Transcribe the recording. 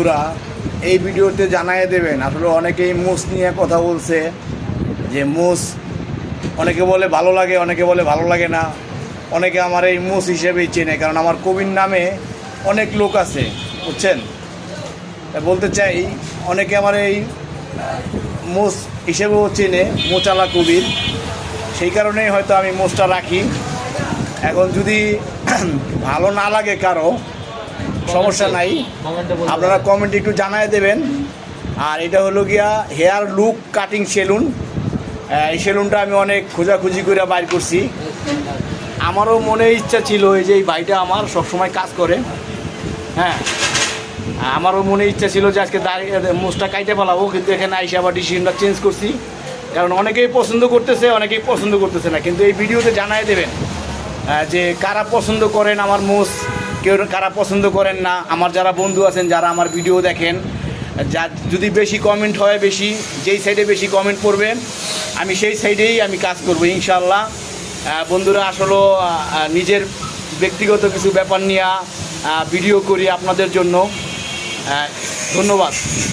বন্ধুরা এই ভিডিওতে জানাই দেবেন। আসলে অনেকেই মুস নিয়ে কথা বলছে যে মুস অনেকে বলে ভালো লাগে, অনেকে বলে ভালো লাগে না, অনেকে আমার এই মুস হিসেবেই চেনে, কারণ আমার কবির নামে অনেক লোক আছে, বুঝছেন। বলতে চাই অনেকে আমার এই মুস হিসেবেও চেনে, মোচালা কবির, সেই কারণেই হয়তো আমি মুসটা রাখি। এখন যদি ভালো না লাগে কারো, সমস্যা নাই, আপনারা কমেন্টে একটু জানাই দেবেন। আর এটা হলো গিয়া হেয়ার লুক কাটিং সেলুন। এই সেলুনটা আমি অনেক খোঁজাখুঁজি করে বাইর করছি। আমারও মনে ইচ্ছা ছিল, এই যে এই ভাইটা আমার সবসময় কাজ করে, হ্যাঁ, আমারও মনে ইচ্ছা ছিল যে আজকে দাঁড়িয়ে মুছটা কাইটে ফেলাবো, কিন্তু এখানে আইসে আবার ডিসিশনটা চেঞ্জ করছি, কারণ অনেকেই পছন্দ করতেছে, অনেকেই পছন্দ করতেছে না। কিন্তু এই ভিডিওতে জানাই দেবেন যে কারা পছন্দ করেন আমার মুছ, কেউ কারা পছন্দ করেন না। আমার যারা বন্ধু আছেন, যারা আমার ভিডিও দেখেন, যা যদি বেশি কমেন্ট হয়, বেশি যেই সাইডে বেশি কমেন্ট করবেন, আমি সেই সাইডেই আমি কাজ করবো ইনশাআল্লাহ। বন্ধুরা, আসলে নিজের ব্যক্তিগত কিছু ব্যাপার নিয়ে ভিডিও করি আপনাদের জন্য। ধন্যবাদ।